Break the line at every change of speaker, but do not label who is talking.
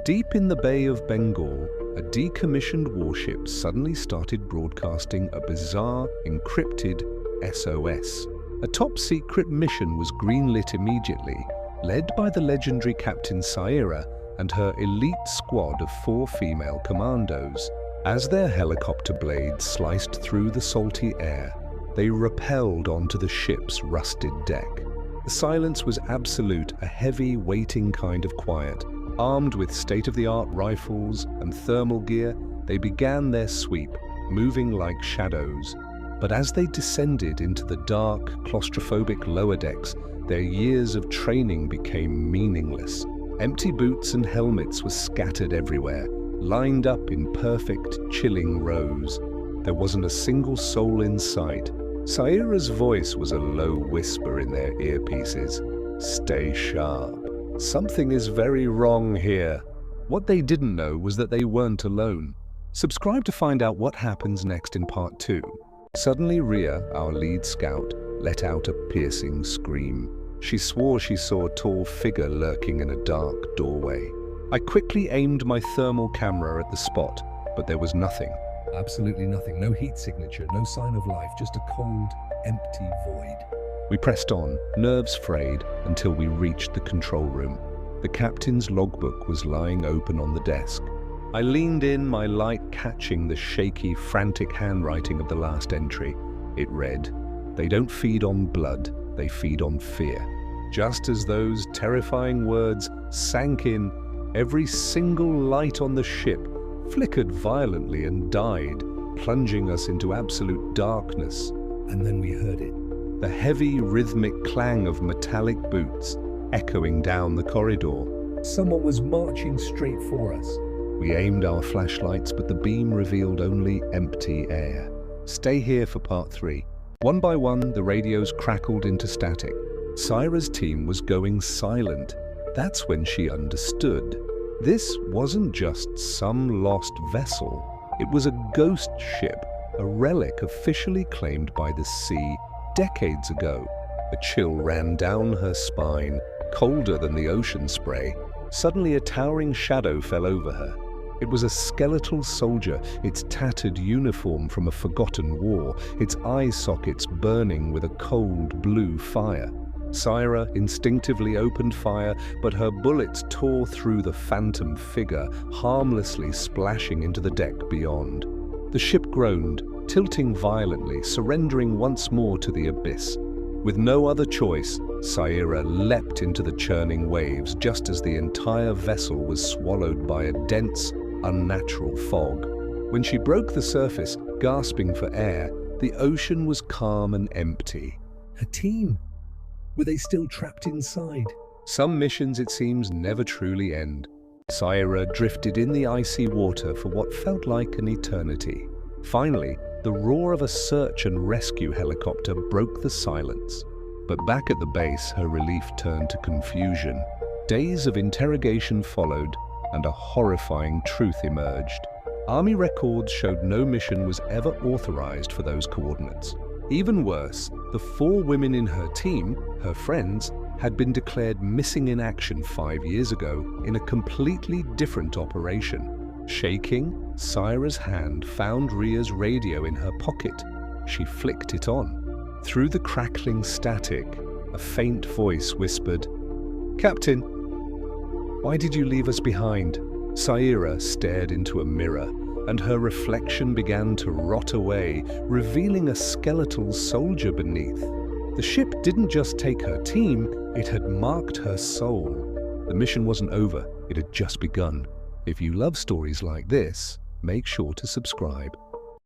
Deep in the Bay of Bengal, a decommissioned warship suddenly started broadcasting a bizarre, encrypted SOS. A top-secret mission was greenlit immediately, led by the legendary Captain Saira and her elite squad of 4 female commandos. As their helicopter blades sliced through the salty air, they rappelled onto the ship's rusted deck. The silence was absolute, a heavy, waiting kind of quiet. Armed with state-of-the-art rifles and thermal gear, they began their sweep, moving like shadows. But as they descended into the dark, claustrophobic lower decks, their years of training became meaningless. Empty boots and helmets were scattered everywhere, lined up in perfect, chilling rows. There wasn't a single soul in sight. Saira's voice was a low whisper in their earpieces. "Stay sharp. Something is very wrong here." What they didn't know was that they weren't alone. Subscribe to find out what happens next in part 2. Suddenly Ria, our lead scout, let out a piercing scream. She swore she saw a tall figure lurking in a dark doorway. I quickly aimed my thermal camera at the spot, but there was nothing. Absolutely nothing. No heat signature, no sign of life, just a cold, empty void. We pressed on, nerves frayed, until we reached the control room. The captain's logbook was lying open on the desk. I leaned in, my light catching the shaky, frantic handwriting of the last entry. It read, "They don't feed on blood, they feed on fear." Just as those terrifying words sank in, every single light on the ship flickered violently and died, plunging us into absolute darkness. And then we heard it. The heavy, rhythmic clang of metallic boots echoing down the corridor. Someone was marching straight for us. We aimed our flashlights, but the beam revealed only empty air. Stay here for part 3. One by one, the radios crackled into static. Saira's team was going silent. That's when she understood. This wasn't just some lost vessel. It was a ghost ship, a relic officially claimed by the sea decades ago. A chill ran down her spine, colder than the ocean spray. Suddenly a towering shadow fell over her. It was a skeletal soldier, its tattered uniform from a forgotten war, its eye sockets burning with a cold blue fire. Saira instinctively opened fire, but her bullets tore through the phantom figure, harmlessly splashing into the deck beyond. The ship groaned, tilting violently, surrendering once more to the abyss. With no other choice, Saira leapt into the churning waves just as the entire vessel was swallowed by a dense, unnatural fog. When she broke the surface, gasping for air, the ocean was calm and empty. Her team? Were they still trapped inside? Some missions, it seems, never truly end. Saira drifted in the icy water for what felt like an eternity. Finally, the roar of a search and rescue helicopter broke the silence. But back at the base, her relief turned to confusion. Days of interrogation followed, and a horrifying truth emerged. Army records showed no mission was ever authorized for those coordinates. Even worse, the 4 women in her team, her friends, had been declared missing in action 5 years ago in a completely different operation. Shaking, Saira's hand found Ria's radio in her pocket. She flicked it on. Through the crackling static, a faint voice whispered, "Captain, why did you leave us behind?" Saira stared into a mirror, and her reflection began to rot away, revealing a skeletal soldier beneath. The ship didn't just take her team, it had marked her soul. The mission wasn't over, it had just begun. If you love stories like this, make sure to subscribe.